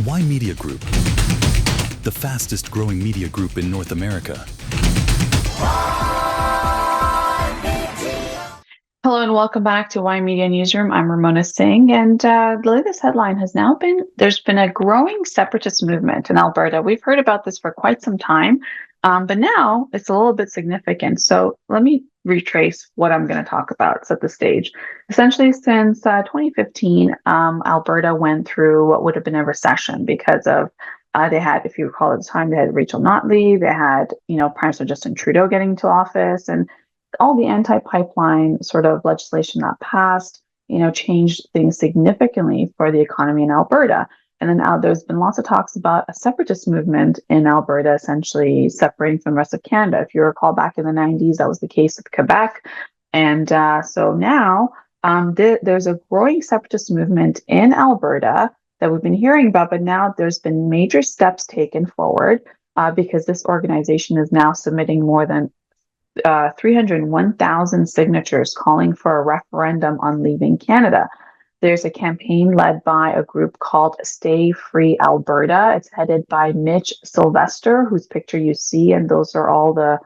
Ymedia Group, the fastest growing media group in North America. Hello and welcome back to Ymedia Newsroom. I'm Ramona Singh, and the latest headline has now been there's been a growing separatist movement in Alberta. We've heard about this for quite some time, but now it's a little bit significant. So let me retrace what I'm going to talk about, set the stage. Essentially, since 2015, Alberta went through what would have been a recession because of they had, if you recall at the time, they had Rachel Notley, they had, Prime Minister Justin Trudeau getting into office, and all the anti-pipeline sort of legislation that passed, changed things significantly for the economy in Alberta. And then now there's been lots of talks about a separatist movement in Alberta, essentially separating from the rest of Canada. If you recall back in the 90s, that was the case with Quebec. And so now there's a growing separatist movement in Alberta that we've been hearing about, but now there's been major steps taken forward because this organization is now submitting more than 301,000 signatures calling for a referendum on leaving Canada. There's a campaign led by a group called Stay Free Alberta. It's headed by Mitch Sylvester, whose picture you see, and those are all the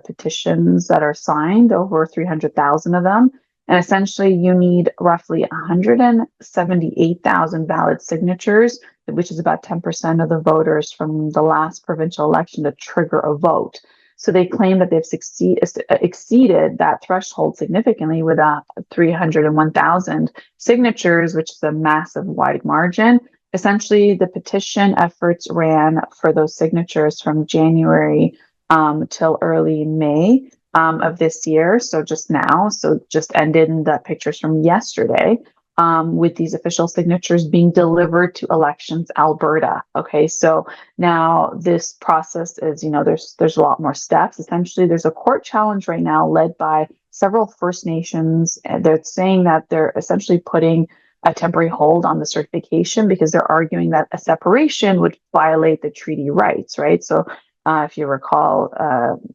petitions that are signed, over 300,000 of them. And essentially, you need roughly 178,000 valid signatures, which is about 10% of the voters from the last provincial election to trigger a vote. So they claim that they've exceeded that threshold significantly with 301,000 signatures, which is a massive wide margin. Essentially, the petition efforts ran for those signatures from January till early May of this year. So just now, so just ended in the pictures from yesterday. With these official signatures being delivered to Elections Alberta. Okay, so now this process is, there's a lot more steps. Essentially, there's a court challenge right now led by several First Nations. And they're saying that they're essentially putting a temporary hold on the certification because they're arguing that a separation would violate the treaty rights, right? So if you recall,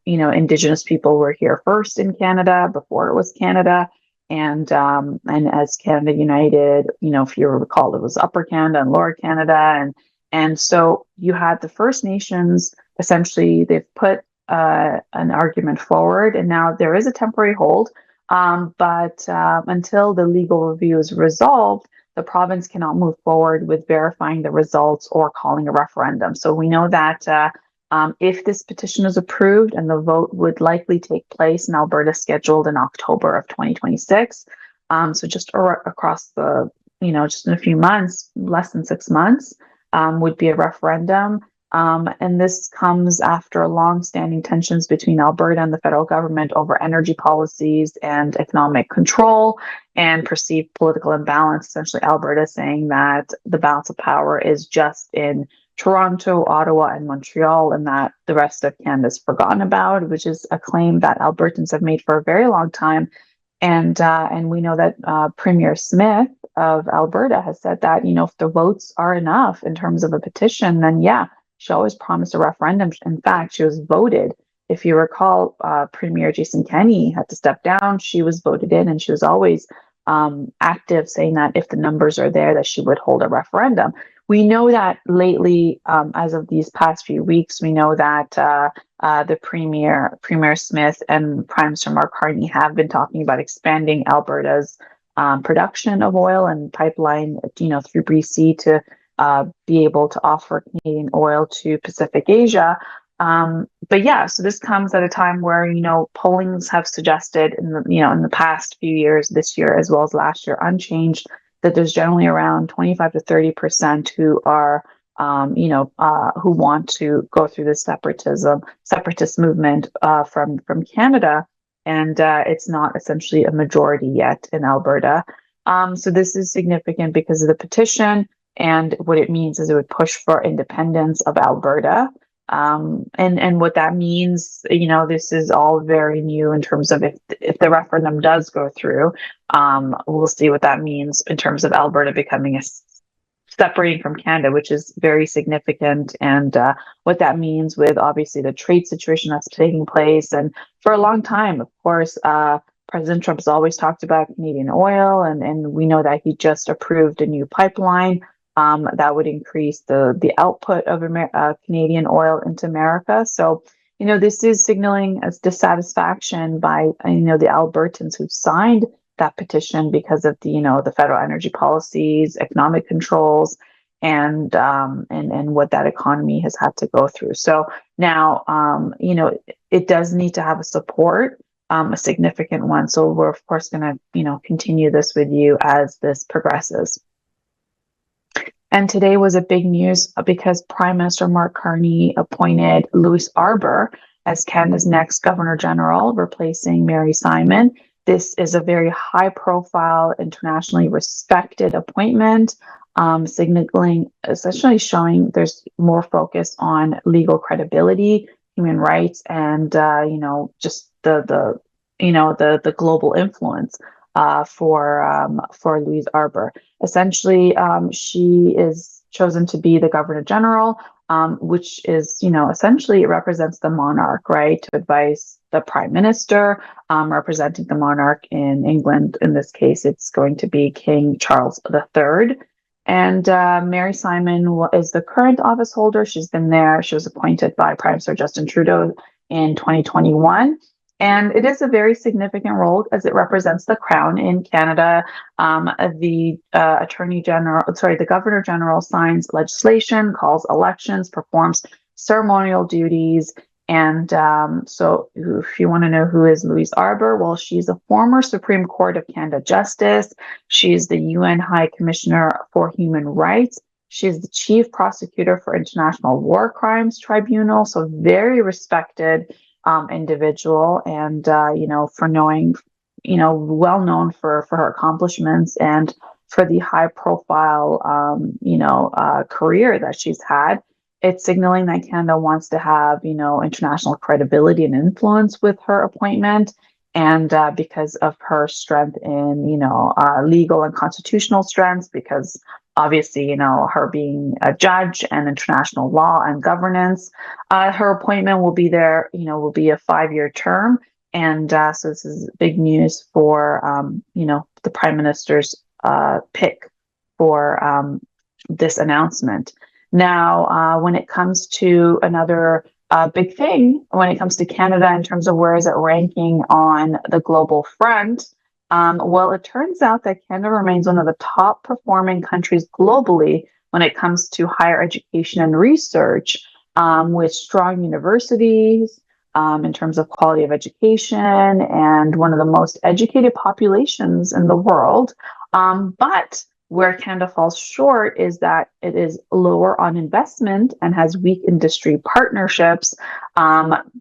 Indigenous people were here first in Canada before it was Canada. And as Canada United, if you recall, it was Upper Canada and Lower Canada, and so you had the First Nations. Essentially, they've put an argument forward, and now there is a temporary hold. But until the legal review is resolved, the province cannot move forward with verifying the results or calling a referendum. So we know that. If this petition is approved, and the vote would likely take place in Alberta, scheduled in October of 2026. So just across the, just in a few months, less than 6 months, would be a referendum. And this comes after long-standing tensions between Alberta and the federal government over energy policies and economic control and perceived political imbalance. Essentially, Alberta saying that the balance of power is just in Toronto, Ottawa, and Montreal, and that the rest of Canada is forgotten about, which is a claim that Albertans have made for a very long time. And we know that Premier Smith of Alberta has said that, if the votes are enough in terms of a petition, then she always promised a referendum. In fact, she was voted. If you recall, Premier Jason Kenney had to step down. She was voted in, and she was always active, saying that if the numbers are there, that she would hold a referendum. We know that lately, as of these past few weeks, we know that the Premier Smith and Prime Minister Mark Carney have been talking about expanding Alberta's production of oil and pipeline, through BC to be able to offer Canadian oil to Pacific Asia. So this comes at a time where, pollings have suggested in the past few years, this year as well as last year, unchanged, that there's generally around 25 to 30% who are, who want to go through this separatist movement from Canada, and it's not essentially a majority yet in Alberta. So this is significant because of the petition, and what it means is it would push for independence of Alberta. And what that means, this is all very new in terms of if the referendum does go through, we'll see what that means in terms of Alberta becoming separating from Canada, which is very significant, and what that means with obviously the trade situation that's taking place. And for a long time, of course, President Trump has always talked about Canadian oil, and we know that he just approved a new pipeline That would increase the output of Canadian oil into America. So, this is signaling a dissatisfaction by, the Albertans who signed that petition because of the federal energy policies, economic controls, and what that economy has had to go through. So now, it does need to have a support, a significant one. So we're of course going to, continue this with you as this progresses. And today was a big news because Prime Minister Mark Carney appointed Louise Arbour as Canada's next Governor General, replacing Mary Simon. This is a very high-profile, internationally respected appointment, signaling, essentially showing there's more focus on legal credibility, human rights, and just the global influence for Louise Arbour. Essentially, she is chosen to be the Governor General, which is, essentially it represents the monarch, right? To advise the Prime Minister, representing the monarch in England. In this case, it's going to be King Charles III. And Mary Simon is the current office holder. She's been there. She was appointed by Prime Minister Justin Trudeau in 2021. And it is a very significant role as it represents the Crown in Canada. The Governor General signs legislation, calls elections, performs ceremonial duties. And so if you want to know who is Louise Arbour, well, she's a former Supreme Court of Canada Justice. She's the UN High Commissioner for Human Rights. She's the Chief Prosecutor for International War Crimes Tribunal. So very respected individual, and for knowing, well known for her accomplishments and for the high profile career that she's had. It's signaling that Canada wants to have international credibility and influence with her appointment, and because of her strength in legal and constitutional strengths, because obviously, her being a judge and international law and governance, her appointment will be there, will be a 5-year term. And so this is big news for, the Prime Minister's pick for this announcement. Now, when it comes to another big thing, when it comes to Canada in terms of where is it ranking on the global front, well, it turns out that Canada remains one of the top performing countries globally when it comes to higher education and research, with strong universities in terms of quality of education and one of the most educated populations in the world. But where Canada falls short is that it is lower on investment and has weak industry partnerships,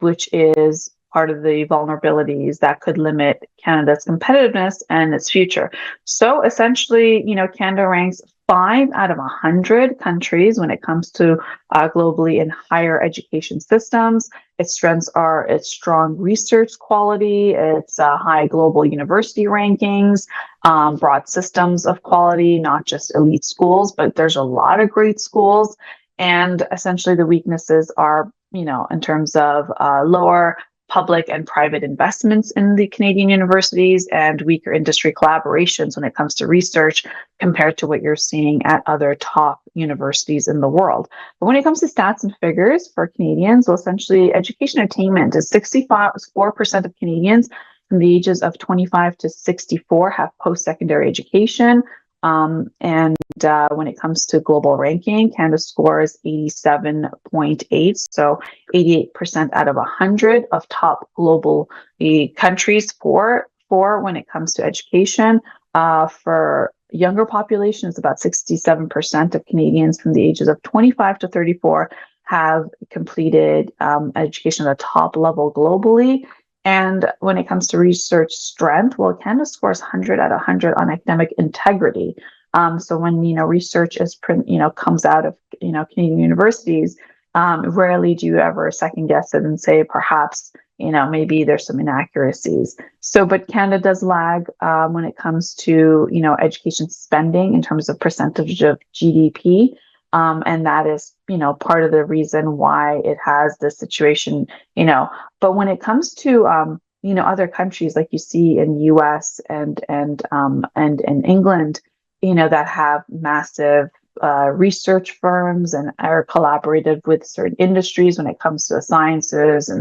which is part of the vulnerabilities that could limit Canada's competitiveness and its future. So essentially, Canada ranks 5 out of 100 countries when it comes to globally in higher education systems. Its strengths are its strong research quality, its high global university rankings, broad systems of quality, not just elite schools, but there's a lot of great schools. And essentially the weaknesses are, in terms of lower public and private investments in the Canadian universities and weaker industry collaborations when it comes to research compared to what you're seeing at other top universities in the world. But when it comes to stats and figures for Canadians, well, essentially education attainment is 64% of Canadians from the ages of 25 to 64 have post-secondary education. And when it comes to global ranking, Canada scores 87.8, so 88% out of 100 of top global countries for when it comes to education. For younger population, it's about 67% of Canadians from the ages of 25 to 34 have completed education at a top level globally. And when it comes to research strength, well, Canada scores 100 out of 100 on academic integrity. So when, research is, comes out of, Canadian universities, rarely do you ever second guess it and say, perhaps, maybe there's some inaccuracies. So, but Canada does lag when it comes to, education spending in terms of percentage of GDP. And that is, part of the reason why it has this situation, but when it comes to, other countries like you see in US and in England, that have massive, research firms and are collaborative with certain industries when it comes to the sciences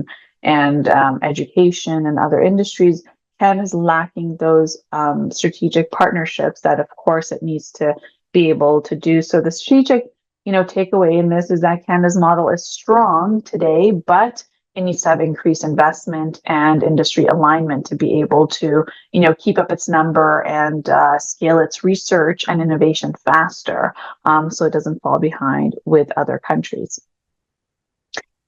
and education and other industries. Canada is lacking those strategic partnerships that, of course, it needs to be able to do. So the strategic, takeaway in this is that Canada's model is strong today, but it needs to have increased investment and industry alignment to be able to, keep up its number and scale its research and innovation faster, so it doesn't fall behind with other countries.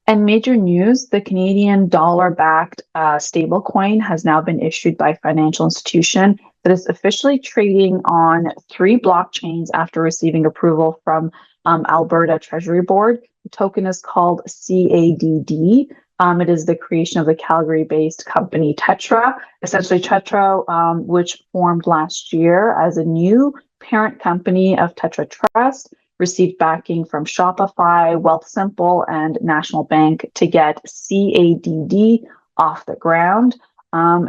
And major news, the Canadian dollar-backed stablecoin has now been issued by a financial institution that is officially trading on 3 blockchains after receiving approval from Alberta Treasury Board. The token is called CADD. It is the creation of the Calgary-based company Tetra. Essentially, Tetra, which formed last year as a new parent company of Tetra Trust, received backing from Shopify, Wealthsimple, and National Bank to get CADD off the ground.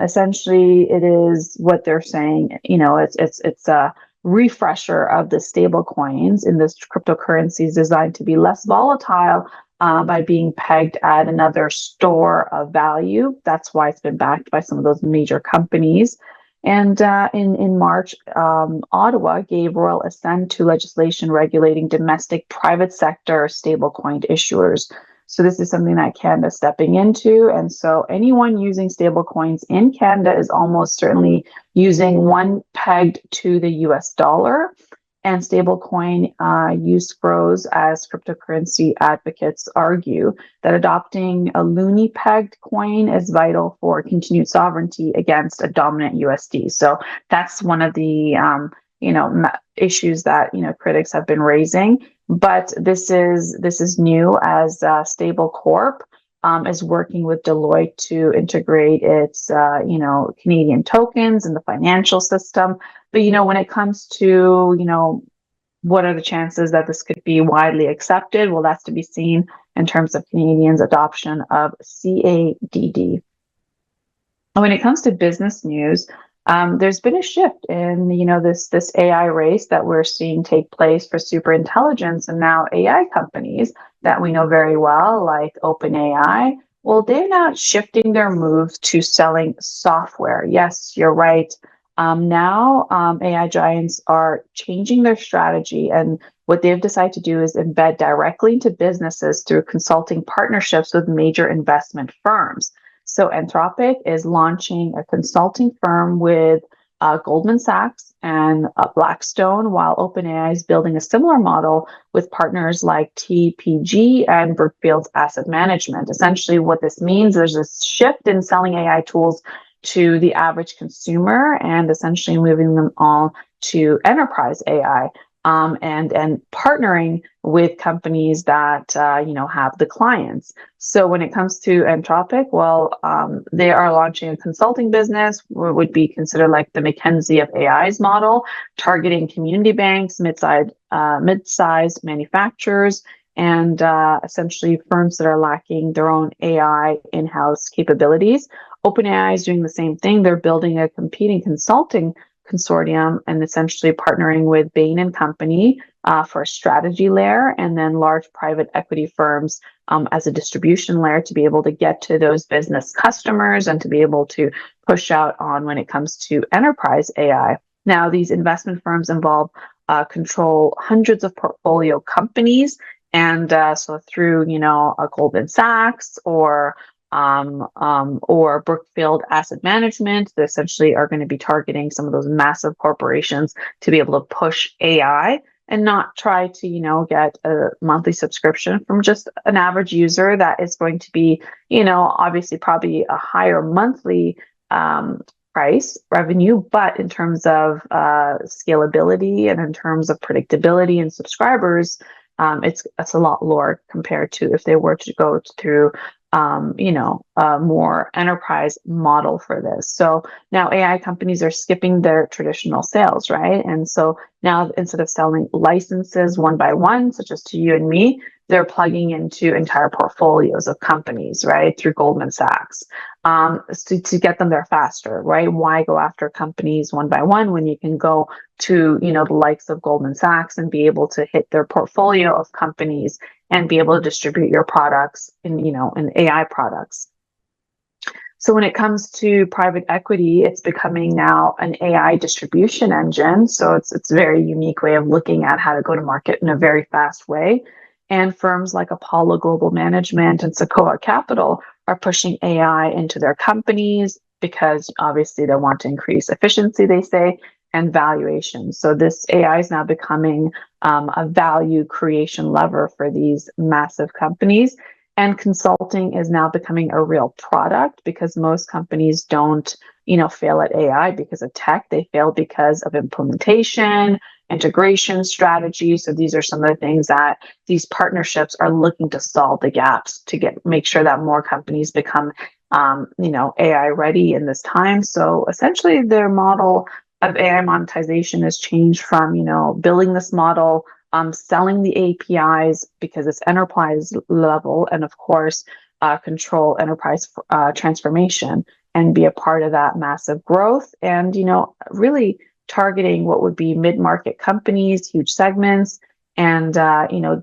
Essentially, it is what they're saying. It's a refresher of the stable coins in this cryptocurrencies designed to be less volatile by being pegged at another store of value. That's why it's been backed by some of those major companies. And in March, Ottawa gave royal assent to legislation regulating domestic private sector stablecoin issuers. So this is something that Canada is stepping into. And so anyone using stablecoins in Canada is almost certainly using one pegged to the US dollar. And stablecoin use grows as cryptocurrency advocates argue that adopting a loonie pegged coin is vital for continued sovereignty against a dominant USD. So that's one of the issues that critics have been raising. But this is new as Stable Corp is working with Deloitte to integrate its Canadian tokens in the financial system. But when it comes to what are the chances that this could be widely accepted? Well, that's to be seen in terms of Canadians' adoption of CADD. When it comes to business news, there's been a shift in this AI race that we're seeing take place for superintelligence, and now AI companies that we know very well, like OpenAI. Well, they're not shifting their moves to selling software. Yes, you're right. Now AI giants are changing their strategy, and what they've decided to do is embed directly into businesses through consulting partnerships with major investment firms. So Anthropic is launching a consulting firm with Goldman Sachs and Blackstone, while OpenAI is building a similar model with partners like TPG and Brookfield's Asset Management. Essentially, what this means, there's a shift in selling AI tools to the average consumer and essentially moving them all to enterprise AI, and partnering with companies that have the clients. So when it comes to Anthropic, well, they are launching a consulting business, would be considered like the McKinsey of AI's model, targeting community banks, mid-sized manufacturers, and essentially firms that are lacking their own AI in-house capabilities. OpenAI is doing the same thing. They're building a competing consulting consortium and essentially partnering with Bain and Company for a strategy layer, and then large private equity firms as a distribution layer to be able to get to those business customers and to be able to push out on when it comes to enterprise AI. Now, these investment firms control hundreds of portfolio companies, and so through a Goldman Sachs or Brookfield Asset Management, they essentially are going to be targeting some of those massive corporations to be able to push AI and not try to, get a monthly subscription from just an average user that is going to be, obviously probably a higher monthly price revenue, but in terms of scalability and in terms of predictability and subscribers, it's a lot lower compared to if they were to go through a more enterprise model for this. So now AI companies are skipping their traditional sales, right? And so now instead of selling licenses one by one, such as to you and me, they're plugging into entire portfolios of companies, right, through Goldman Sachs, to get them there faster, right? Why go after companies one by one when you can go to, the likes of Goldman Sachs and be able to hit their portfolio of companies and be able to distribute your products in AI products. So when it comes to private equity, it's becoming now an AI distribution engine. So it's a very unique way of looking at how to go to market in a very fast way. And firms like Apollo Global Management and Sequoia Capital are pushing AI into their companies because obviously they want to increase efficiency, they say, and valuation. So this AI is now becoming a value creation lever for these massive companies. And consulting is now becoming a real product because most companies don't, fail at AI because of tech. They fail because of implementation, integration strategy. So these are some of the things that these partnerships are looking to solve the gaps to make sure that more companies become, AI ready in this time. So essentially their model of AI monetization has changed from, building this model, selling the APIs because it's enterprise level, and of course, control enterprise transformation and be a part of that massive growth. And, really targeting what would be mid-market companies, huge segments, and,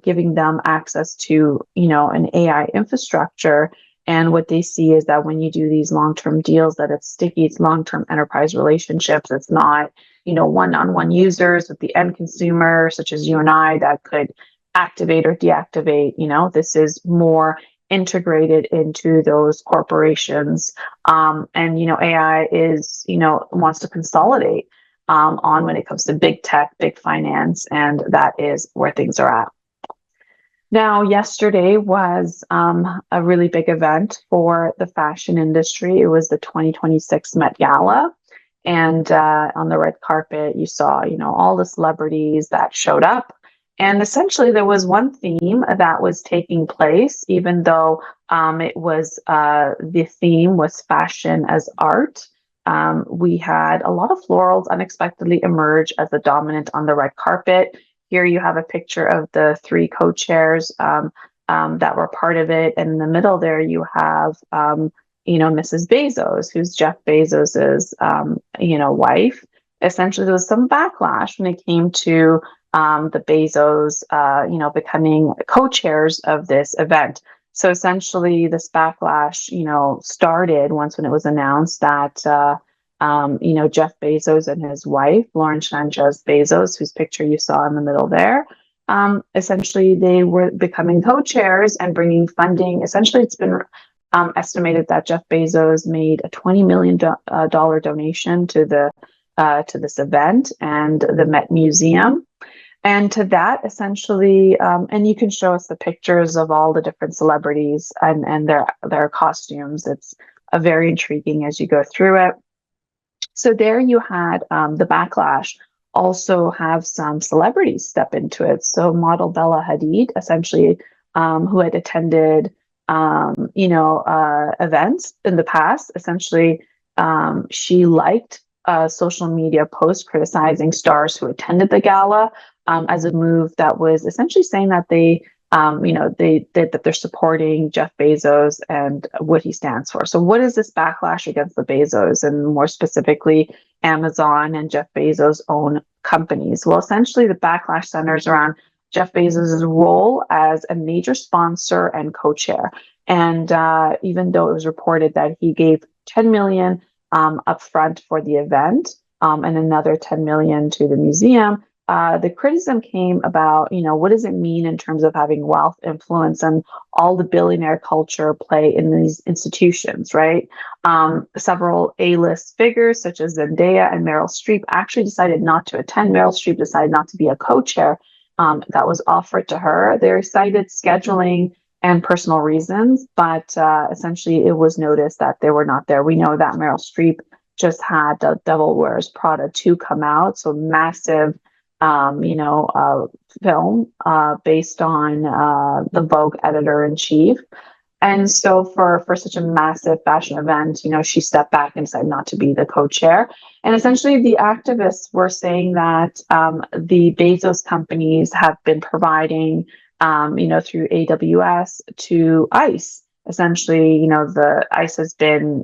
giving them access to, an AI infrastructure. And what they see is that when you do these long-term deals, that it's sticky, it's long-term enterprise relationships. It's not, one-on-one users with the end consumer, such as you and I, that could activate or deactivate. This is more integrated into those corporations. And, AI is, wants to consolidate on when it comes to big tech, big finance, and that is where things are at. Now, yesterday was a really big event for the fashion industry. It was the 2026 Met Gala. And on the red carpet, you saw, all the celebrities that showed up. And essentially, there was one theme that was taking place, even though it was the theme was fashion as art. We had a lot of florals unexpectedly emerge as the dominant on the red carpet. Here you have a picture of the three co-chairs that were part of it. And in the middle there, you have, Mrs. Bezos, who's Jeff Bezos's, wife. Essentially, there was some backlash when it came to the Bezos, becoming co-chairs of this event. So essentially, this backlash, started once when it was announced that, Jeff Bezos and his wife, Lauren Sanchez Bezos, whose picture you saw in the middle there, essentially they were becoming co-chairs and bringing funding. Essentially, it's been estimated that Jeff Bezos made a $20 million donation to this event and the Met Museum. And to that, essentially, and you can show us the pictures of all the different celebrities and their costumes. It's very intriguing as you go through it. So there you had the backlash also have some celebrities step into it. So model Bella Hadid, essentially, who had attended, events in the past. Essentially, she liked social media posts criticizing stars who attended the gala as a move that was essentially saying that that they're supporting Jeff Bezos and what he stands for. So what is this backlash against the Bezos and more specifically Amazon and Jeff Bezos' own companies? Well, essentially the backlash centers around Jeff Bezos' role as a major sponsor and co-chair. And even though it was reported that he gave $10 million upfront for the event and another $10 million to the museum, the criticism came about, what does it mean in terms of having wealth, influence, and all the billionaire culture play in these institutions, right? Several A-list figures such as Zendaya and Meryl Streep actually decided not to attend. Meryl Streep decided not to be a co-chair that was offered to her. They cited scheduling and personal reasons, but essentially it was noticed that they were not there. We know that Meryl Streep just had The Devil Wears Prada 2 come out, so massive film based on the Vogue editor-in-chief. And so for such a massive fashion event, she stepped back and decided not to be the co-chair. And essentially the activists were saying that the Bezos companies have been providing through AWS to ICE. Essentially, the ICE has been,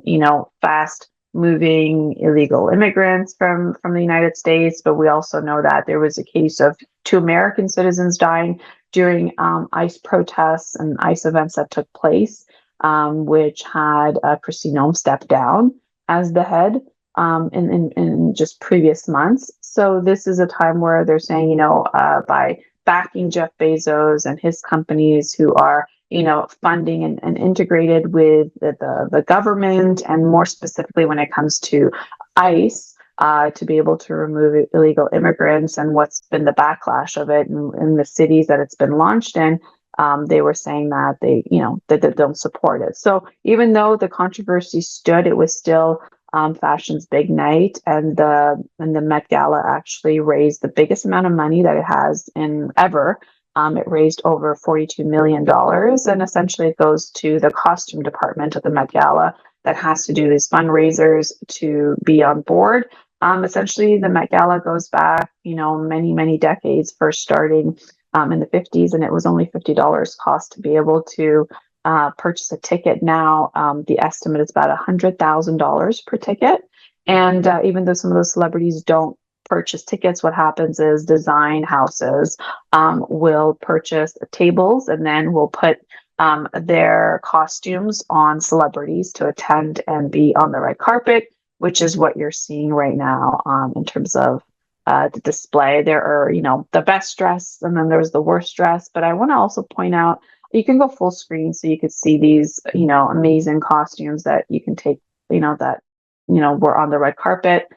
fast moving illegal immigrants from the United States, but we also know that there was a case of 2 American citizens dying during ICE protests and ICE events that took place, which had Christine Nome step down as the head in just previous months. So this is a time where they're saying, by backing Jeff Bezos and his companies who are, funding and integrated with the government, and more specifically when it comes to ICE, to be able to remove illegal immigrants and what's been the backlash of it in the cities that it's been launched in. They were saying that that they don't support it. So even though the controversy stood, it was still fashion's big night, and the Met Gala actually raised the biggest amount of money that it has in ever. It raised over $42 million, and essentially it goes to the costume department of the Met Gala that has to do these fundraisers to be on board. Essentially, the Met Gala goes back, many, many decades, first starting in the 50s, and it was only $50 cost to be able to purchase a ticket. Now, the estimate is about $100,000 per ticket. And even though some of those celebrities don't purchase tickets, what happens is design houses will purchase tables and then will put their costumes on celebrities to attend and be on the red carpet, which is what you're seeing right now in terms of the display. There are, the best dressed, and then there's the worst dressed. But I want to also point out, you can go full screen so you could see these, amazing costumes that you can take, were on the red carpet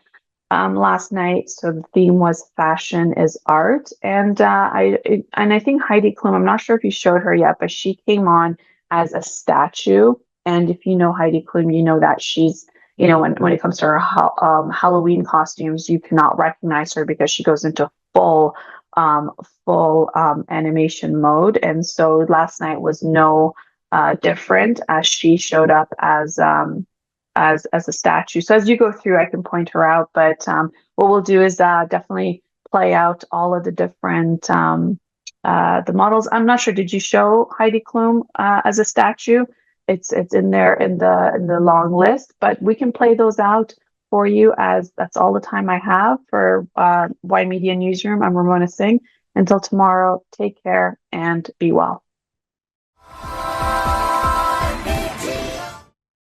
last night. So the theme was fashion is art. And I think Heidi Klum, I'm not sure if you showed her yet, but she came on as a statue. And if you know Heidi Klum, you know that she's, when it comes to her Halloween costumes, you cannot recognize her because she goes into full animation mode. And so last night was no different, as she showed up as a statue. So as you go through, I can point her out, but what we'll do is definitely play out all of the different the models. I'm not sure, did you show Heidi Klum as a statue? It's in there in the long list, but we can play those out for you, as that's all the time I have for Ymedia Newsroom. I'm Ramona Singh. Until tomorrow, take care and be well.